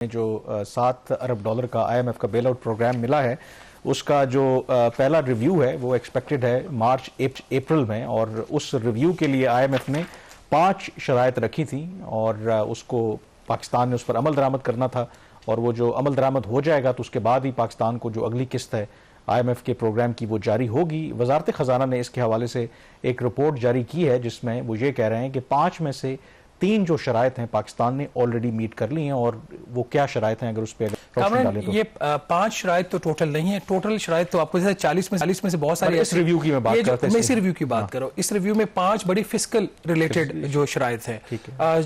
जो $7 अरब का IMF का बेल आउट प्रोग्राम मिला है, उसका जो पहला रिव्यू है वो एक्सपेक्टेड है मार्च अप्रैल में। और उस रिव्यू के लिए IMF ने 5 शराइत रखी थी और उसको पाकिस्तान ने उस पर अमल दरामद करना था। और वो जो अमल दरामद हो जाएगा तो उसके बाद ही पाकिस्तान को जो अगली किस्त है IMF के प्रोग्राम की वो जारी होगी। वजारत ख़जाना ने इसके हवाले से एक रिपोर्ट जारी की है जिसमें वो ये कह रहे हैं कि 5 में से 3 जो शराइत हैं पाकिस्तान ने ऑलरेडी मीट कर ली हैं। और वो क्या शराइत हैं, अगर उस पर डालें तो ये 5 शराइत तो टोटल नहीं है। टोटल शराइत तो आपको 40 में से बहुत सारी। इस रिव्यू की मैं बात करता हूं, मैं इसी रिव्यू की बात कर रहा हूं। इस रिव्यू में 5 बड़ी फिस्कल रिलेटेड जो शराइत हैं,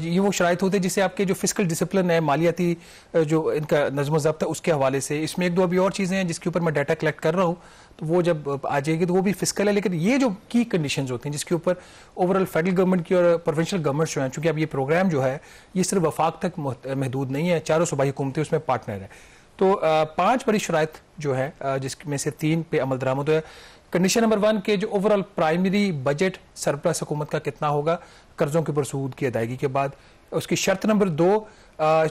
ये वो शराइत होते हैं जिससे आपके जो फिस्कल डिसिप्लिन है, मालियाती जो इनका नज़्म ज़ब्त है, उसके हवाले से। इसमें एक दो अभी और चीजें हैं जिसके ऊपर मैं डाटा कलेक्ट कर रहा हूँ, तो वो जब आ जाएगी तो वो भी फिस्कल है। लेकिन ये जो की कंडीशंस होती हैं जिसके ऊपर ओवरऑल फेडरल गवर्नमेंट की और प्रोविंशियल गवर्नमेंट जो है, चूंकि अब ये प्रोग्राम जो है ये सिर्फ वफाक तक महदूद नहीं है, चारों सूबाई हुकूमतें उसमें पार्टनर है। तो 5 बड़ी शराइत जो है जिसमें से 3 पे अमल दरामद हुआ है। कंडीशन नंबर 1 के जो ओवरऑल प्राइमरी बजट सरप्लस हुकूमत का कितना होगा कर्जों के ऊपर सूद की अदायगी के बाद। उसकी शर्त नंबर 2,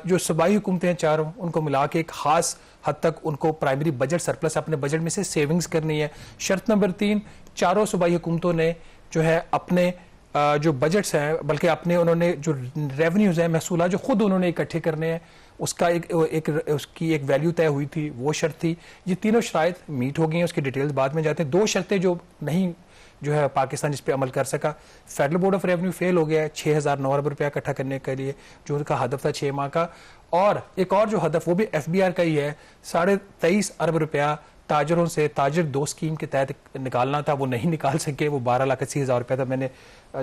जो सूबाई हुकूमतें हैं चारों, उनको मिला के एक खास हद तक उनको प्राइमरी बजट सरप्लस अपने बजट में से सेविंग्स करनी है। शर्त नंबर 3, चारों सूबाई हुकूमतों ने जो है अपने जो बजट्स हैं, बल्कि अपने उन्होंने जो रेवेन्यूज हैं, महसूल जो खुद उन्होंने इकट्ठे करने हैं, उसका उसकी एक वैल्यू तय हुई थी, वो शर्त थी। ये तीनों शराइत मीट हो गई हैं, उसकी डिटेल्स बाद में जाते हैं। 2 शर्तें जो नहीं जो है पाकिस्तान जिस पे अमल कर सका, federal board of revenue fail हो गया है 6009 अरब रुपया इकट्ठा करने के लिए, जो उनका हदफ था 6 माह का। और एक और जो हदफ वो भी FBR का ही है, 23.5 अरब रुपया ताजरों से ताजर 2 स्कीम के तहत निकालना था, वो नहीं निकाल सके। वो 12,80,000 रुपया था। मैंने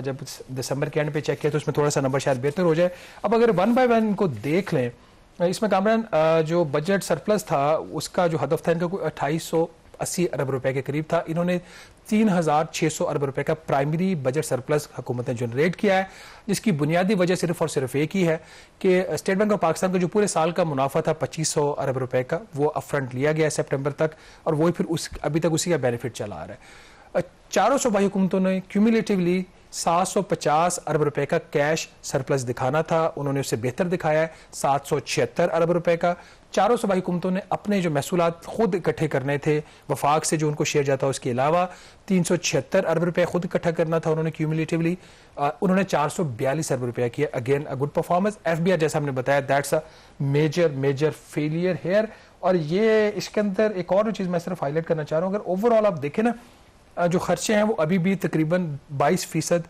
जब दिसंबर के एंड पे चेक किया तो उसमें थोड़ा सा नंबर शायद बेहतर हो जाए। अब अगर 1 बाय 1 इनको देख लें, इसमें कामरान जो बजट सरप्लस था उसका जो हदफ था इनका कोई 2880 अरब रुपए के करीब था। इन्होंने 3600 अरब रुपए का प्राइमरी बजट सरप्लस हुकूमत ने जनरेट किया है, जिसकी बुनियादी वजह सिर्फ और सिर्फ एक ही है कि स्टेट बैंक ऑफ पाकिस्तान का जो पूरे साल का मुनाफा था 2500 अरब रुपए का, वो अपफ्रंट लिया गया है सितंबर तक, और वही फिर अभी तक उसी का बेनिफिट चला आ रहा है। चारों सूबाई हुकूमतों ने क्यूमुलेटिवली 750 अरब रुपए का कैश सरप्लस दिखाना था, उन्होंने उससे बेहतर दिखाया है 776 अरब रुपए का। चारों सूबाई हुकूमतों ने अपने जो महसूलात खुद इकट्ठे करने थे वफाक से जो उनको शेयर जाता है, उसके अलावा 376 अरब रुपए खुद इकट्ठा करना था उन्होंने क्यूमुलेटिवली। उन्होंने 442 अरब रुपया किया। Again a good performance. FBR जैसा हमने बताया that's a major failure here. और ये इसके अंदर एक और चीज मैं सिर्फ हाईलाइट करना चाह रहा हूँ, अगर ओवरऑल आप देखें ना, जो खर्चे हैं वो अभी भी तकरीबन 22%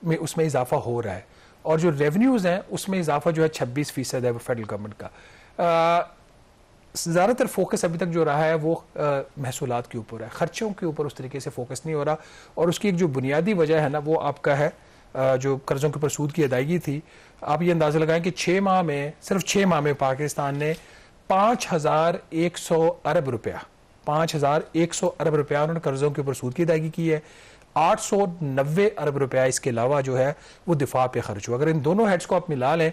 में उसमें इजाफा हो रहा है, और जो रेवेन्यूज हैं उसमें इजाफा जो है 26% है वो फेडरल गवर्नमेंट का। ज़्यादातर फोकस अभी तक जो रहा है वो महसूलात के ऊपर है, खर्चों के ऊपर उस तरीके से फोकस नहीं हो रहा। और उसकी एक जो बुनियादी वजह है ना वो आपका है जो कर्जों के ऊपर सूद की अदायगी थी। आप ये अंदाजा लगाएं कि 6 माह में, सिर्फ 6 माह में पाकिस्तान ने 5100 अरब रुपया 5100 अरब रुपया उन्होंने कर्जों के ऊपर सूद की अदायगी की है। 890 अरब रुपया इसके अलावा जो है वो दिफा पे खर्च हुआ। अगर इन दोनों हेड्स को आप मिला लें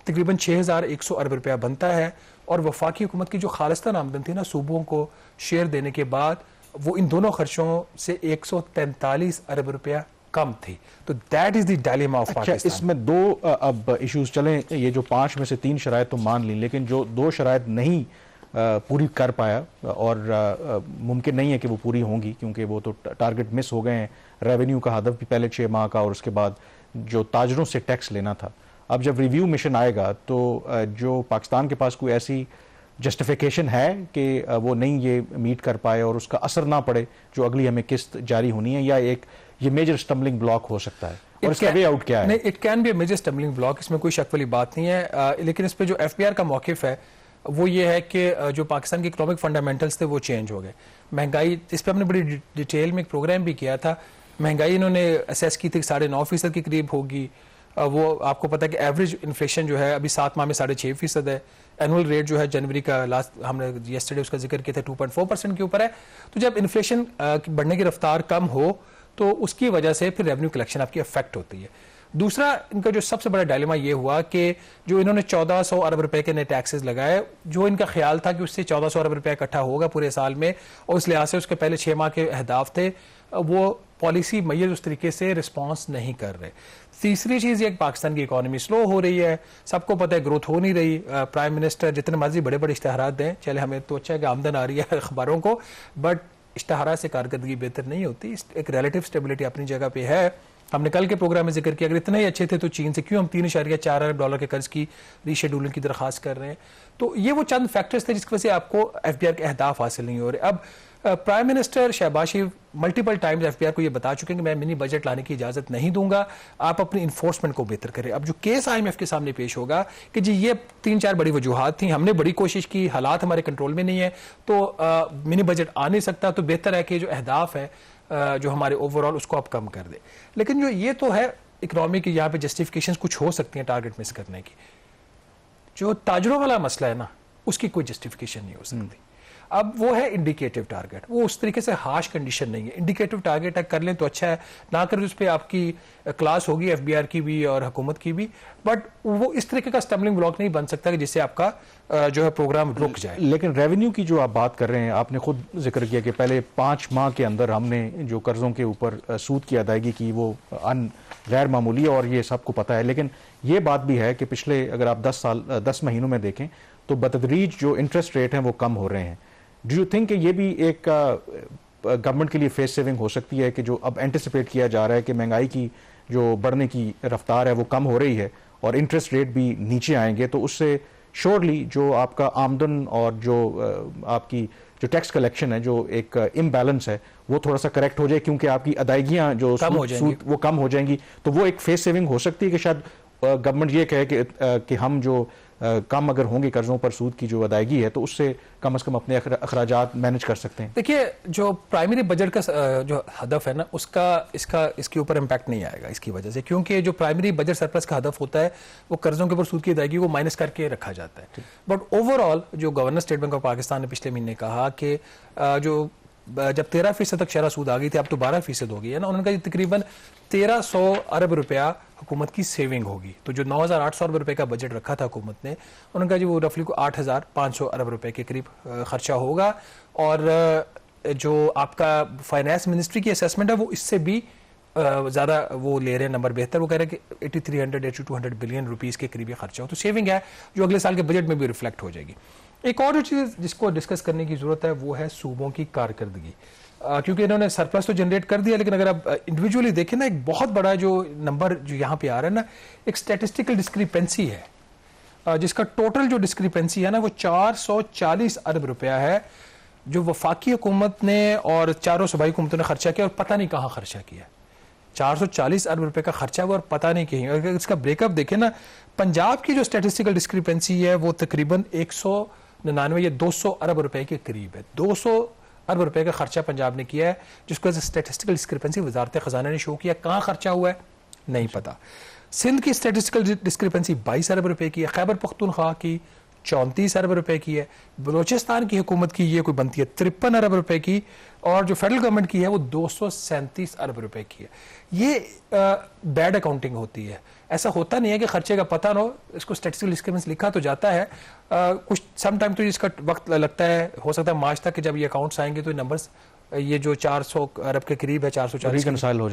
तकरीबन 6100 अरब रुपया बनता है। और वफाकी हुकूमत की जो खालिस्तान आमदन थी ना सूबों को शेयर देने के बाद, वो इन दोनों खर्चों से 143 अरब रुपया कम थी। तो that is the dilemma of Pakistan. इसमें 2 अब इश्यूज चलें। ये जो 5 में से 3 शराइत तो मान ली, लेकिन जो 2 शराइत नहीं पूरी कर पाया, और मुमकिन नहीं है कि वो पूरी होंगी क्योंकि वो तो टारगेट मिस हो गए हैं। रेवेन्यू का हदफ भी पहले 6 माह का, और उसके बाद जो ताजरों से टैक्स लेना था। अब जब रिव्यू मिशन आएगा तो जो पाकिस्तान के पास कोई ऐसी जस्टिफिकेशन है कि वो नहीं ये मीट कर पाए और उसका असर ना पड़े जो अगली हमें किस्त जारी होनी है, या एक ये मेजर स्टम्बलिंग ब्लॉक हो सकता है, और इसका वे आउट क्या है? नहीं, it can be a major stumbling block, इसमें कोई शक वाली बात नहीं है। लेकिन इस पे जो FBR का मौकिफ है वो ये है कि जो पाकिस्तान के इकोनॉमिक फंडामेंटल्स थे वो चेंज हो गए। महंगाई, इस पर हमने बड़ी डिटेल में एक प्रोग्राम भी किया था। महंगाई इन्होंने असेस की थी 9.5% के करीब होगी। वो आपको पता है कि एवरेज इन्फ्लेशन जो है अभी 7 माह में 6.5% है। एनुअल रेट जो है जनवरी का लास्ट हमने येस्टरडे उसका जिक्र किया था 2.4% के ऊपर है। तो जब इन्फ्लेशन बढ़ने की रफ्तार कम हो तो उसकी वजह से फिर रेवेन्यू कलेक्शन आपकी अफेक्ट होती है। दूसरा इनका जो सबसे बड़ा डायलेमा ये हुआ कि जो इन्होंने 1400 अरब रुपए के नए टैक्सेस लगाए, जो इनका ख्याल था कि उससे 1400 अरब रुपया इकट्ठा होगा पूरे साल में, और इस लिहाज से उसके पहले 6 माह के अहदाफ थे, वो पॉलिसी मैय्यर उस तरीके से रिस्पॉन्स नहीं कर रहे। तीसरी चीज़ ये पाकिस्तान की इकोनॉमी स्लो हो रही है, सबको पता है ग्रोथ हो नहीं रही। प्राइम मिनिस्टर जितने मर्जी बड़े बड़े इश्तहारात दें, चले हमें तो अच्छा है कि आमदन आ रही है अखबारों को, बट इश्तहारात से कारकर्दगी बेहतर नहीं होती। एक रिलेटिव स्टेबिलिटी अपनी जगह पे है। हमने कल के प्रोग्राम में जिक्र किया, अगर इतने ही अच्छे थे तो चीन से क्यों हम $3.4 अरब के कर्ज की रीशेड्यूलिंग की दरखास्त कर रहे हैं। तो ये वो चंद फैक्टर्स थे जिसकी वजह से आपको एफबीआर के अहदाफ हासिल नहीं हो रहे। अब प्राइम मिनिस्टर शहबाज शरीफ मल्टीपल टाइम्स एफबीआर को ये बता चुके हैं कि मैं मिनी बजट लाने की इजाजत नहीं दूंगा, आप अपनी इन्फोर्समेंट को बेहतर करें। अब जो केस आईएमएफ के सामने पेश होगा कि जी ये 3-4 बड़ी वजूहात थी, हमने बड़ी कोशिश की, हालात हमारे कंट्रोल में नहीं है, तो मिनी बजट आ नहीं सकता, तो बेहतर है कि जो अहदाफ है जो हमारे ओवरऑल उसको आप कम कर दे। लेकिन जो ये तो है इकोनॉमी की, यहाँ पे जस्टिफिकेशन कुछ हो सकती हैं टारगेट मिस करने की। जो ताजरों वाला मसला है ना, उसकी कोई जस्टिफिकेशन नहीं हो सकती। अब वो है इंडिकेटिव टारगेट, वो उस तरीके से हार्श कंडीशन नहीं है। इंडिकेटिव टारगेट है, कर लें तो अच्छा है, ना करें उस पर आपकी क्लास होगी एफबीआर की भी और हुकूमत की भी, बट वो इस तरीके का स्टम्बलिंग ब्लॉक नहीं बन सकता कि जिससे आपका जो है प्रोग्राम रुक जाए। लेकिन रेवेन्यू की जो आप बात कर रहे हैं, आपने खुद जिक्र किया कि पहले 5 माह के अंदर हमने जो कर्जों के ऊपर सूद की अदायगी की वो गैर मामूली है और ये सबको पता है। लेकिन ये बात भी है कि पिछले अगर आप 10 महीनों में देखें तो बतदरीज जो इंटरेस्ट रेट हैं वो कम हो रहे हैं। डू यू थिंक कि ये भी एक गवर्नमेंट के लिए फेस सेविंग हो सकती है कि जो अब एंटिसिपेट किया जा रहा है कि महंगाई की जो बढ़ने की रफ्तार है वो कम हो रही है और इंटरेस्ट रेट भी नीचे आएंगे, तो उससे श्योरली जो आपका आमदन और जो आपकी जो टैक्स कलेक्शन है, जो एक इम्बैलेंस है, वो थोड़ा सा करेक्ट हो जाए, क्योंकि आपकी अदायगियां जो सूद वो कम हो जाएंगी। तो वो एक फेस सेविंग हो सकती है कि शायद गवर्नमेंट ये कहे कि हम जो कम अगर होंगे कर्जों पर सूद की जो अदायगी है तो उससे कम से कम अपने अखराजात मैनेज कर सकते हैं। देखिए, जो प्राइमरी बजट का जो हदफ है ना, उसका इसके ऊपर इम्पैक्ट नहीं आएगा इसकी वजह से, क्योंकि जो प्राइमरी बजट सरप्लस का हदफ होता है वो कर्जों के ऊपर सूद की अदायगी को माइनस करके रखा जाता है। बट ओवरऑल जो governor state bank of Pakistan ने पिछले महीने कहा कि जो जब 13% तक शरह सूद आ गई थी, अब तो 12% हो गई है ना, उन्होंने कहा तकरीबन 1300 अरब रुपया हुकूमत की सेविंग होगी। तो जो 9,800 अरब रुपए का बजट रखा था हुकूमत ने, उन्होंने कहा जी वो रफली को 8,500 अरब रुपए के करीब खर्चा होगा। और जो आपका फाइनेंस मिनिस्ट्री की असेसमेंट है वो इससे भी ज़्यादा वो ले रहे हैं नंबर बेहतर, वो कह रहे हैं कि 8300-8200 बिलियन रुपीज़ के करीब खर्चा हो। तो सेविंग है जो अगले साल के बजट में भी रिफ्लेक्ट हो जाएगी। एक और जो चीज़ जिसको डिस्कस करने की जरूरत है वो है सूबों की कारकर्दगी, क्योंकि इन्होंने सरप्लस तो जनरेट कर दिया, लेकिन अगर आप इंडिविजुअली देखें ना, एक बहुत बड़ा जो नंबर जो यहाँ पे आ रहा है ना, एक स्टैटिस्टिकल डिस्क्रिपेंसी है, जिसका टोटल जो डिस्क्रिपेंसी है ना वो 440 अरब रुपया है, जो वफाकी हुकूमत ने और चारों सूबाई हुकूमतों ने खर्चा किया और पता नहीं कहाँ खर्चा किया। 440 अरब रुपए का खर्चा हुआ और पता नहीं कहीं। अगर इसका ब्रेकअप देखें ना, पंजाब की जो स्टैटिस्टिकल डिस्क्रिपेंसी है वो तकरीबन 199 या 200 अरब रुपए के करीब है। 200 अरब रुपए का खर्चा पंजाब ने किया है, जिसको स्टैटिस्टिकल डिस्क्रिपेंसी वजारत खजाना ने शो किया। कहाँ खर्चा हुआ है नहीं पता। सिंध की स्टैटिस्टिकल डिस्क्रिपेंसी 22 अरब रुपए की है, खैबर पख्तूनख्वा की 34 अरब रुपए की है, बलोचिस्तान की हुकूमत की ये कोई बनती है 53 अरब रुपए की, और जो फेडरल गवर्नमेंट की है वो 237 अरब रुपए की है। ये बैड अकाउंटिंग होती है। ऐसा होता नहीं है कि खर्चे का पता ना हो, इसको स्टैटिस्टिकल डिस्क्रिपेंसी लिखा तो जाता है, कुछ सम टाइम तो इसका वक्त लगता है, हो सकता है मार्च तक कि जब ये अकाउंट्स आएंगे तो नंबर्स ये जो 400 अरब के करीब है, 440 रिकंसाइल हो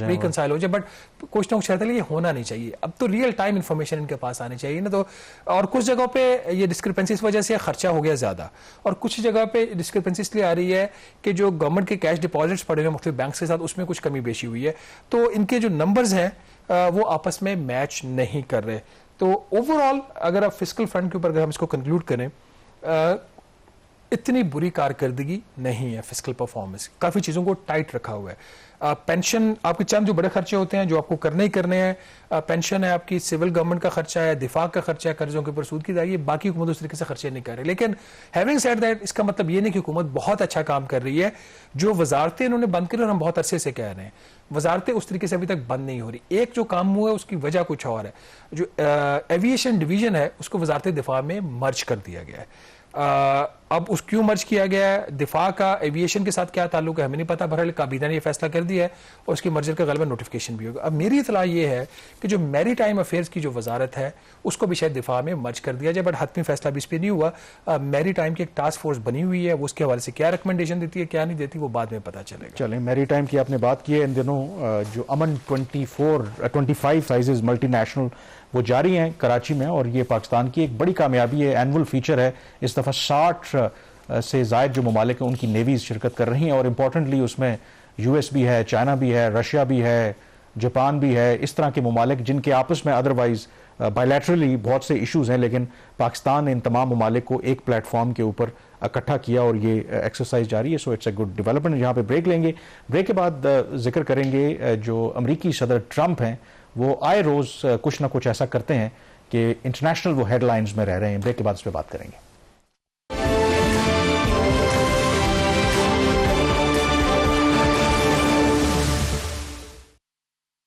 जाए, बट कुछ ना कुछ रहता है, ये होना नहीं चाहिए। अब तो रियल टाइम इन्फॉर्मेशन इनके पास आनी चाहिए ना। तो और कुछ जगहों पे ये डिस्क्रिपेंसी इस वजह से खर्चा हो गया ज्यादा, और कुछ जगह पे डिस्क्रिपेंसी इसलिए आ रही है कि जो गवर्नमेंट के कैश डिपॉजिट्स पड़े हुए मुख्तलिफ बैंक के साथ, उसमें कुछ कमी बेशी हुई है, तो इनके जो नंबर्स हैं वो आपस में मैच नहीं कर रहे। तो ओवरऑल अगर आप फिस्कल फ्रंट के ऊपर अगर हम इसको कंक्लूड करें, इतनी बुरी कारकर्दगी नहीं है फिस्कल परफॉर्मेंस, काफी चीजों को टाइट रखा हुआ है। पेंशन आपके चंद जो बड़े खर्चे होते हैं जो आपको करने ही करने हैं, पेंशन है आपकी, सिविल गवर्नमेंट का खर्चा है, दिफा का खर्चा है, कर्जों के ऊपर सूद की जाएगी, बाकी हुकूमत उस तरीके से खर्चे नहीं कर रही। लेकिन हैविंग सेड दैट, इसका मतलब ये नहीं कि हुकूमत बहुत अच्छा काम कर रही है। जो वजारतें इन्होंने बंद करी और हम बहुत अरसे से कह रहे हैं, वजारतें उस तरीके से अभी तक बंद नहीं हो रही। एक जो काम हुआ है उसकी वजह कुछ और है। जो एविएशन डिवीजन है उसको वजारत दिफा में मर्ज कर दिया गया है। अब उस क्यों मर्ज किया गया है, दिफा का एविएशन के साथ क्या ताल्लुक है हमें नहीं पता, बहरहाल काबीना ने ये फैसला कर दिया है और उसकी मर्जर का गलबा नोटिफिकेशन भी होगा। अब मेरी इतला ये है कि जो मैरीटाइम अफेयर्स की जो वजारत है उसको भी शायद दिफा में मर्ज कर दिया जाए, बट हतमी फैसला भी इस पर नहीं हुआ। मैरीटाइम की एक टास्क फोर्स बनी हुई है, वो उसके हवाले से क्या रिकमेंडेशन देती है क्या नहीं देती वो बाद में पता चलेगा। चलें, मैरीटाइम की आपने बात की है, इन दिनों जो अमन 25 साइजेस मल्टीनेशनल वो जारी हैं कराची में, और ये पाकिस्तान की एक बड़ी कामयाबी है, एनुअल फीचर है। इस दफ़ा 60 से ज़ायद जो ममालिक हैं उनकी नेवीज शिरकत कर रही हैं, और इम्पॉर्टेंटली उसमें यूएस भी है, चाइना भी है, रशिया भी है, जापान भी है, इस तरह के ममालिक जिनके आपस में अदरवाइज बायलैटरली बहुत से इशूज़ हैं, लेकिन पाकिस्तान ने इन तमाम ममालिक को एक प्लेटफॉर्म के ऊपर इकट्ठा किया और ये एक्सरसाइज जारी है। So it's a good development. यहाँ पे ब्रेक लेंगे, ब्रेक के बाद जिक्र करेंगे जो अमरीकी सदर ट्रंप हैं वो आए रोज़ कुछ ना कुछ ऐसा करते हैं कि इंटरनेशनल वो हेडलाइंस में रह रहे हैं। ब्रेक के बाद इस पर बात करेंगे।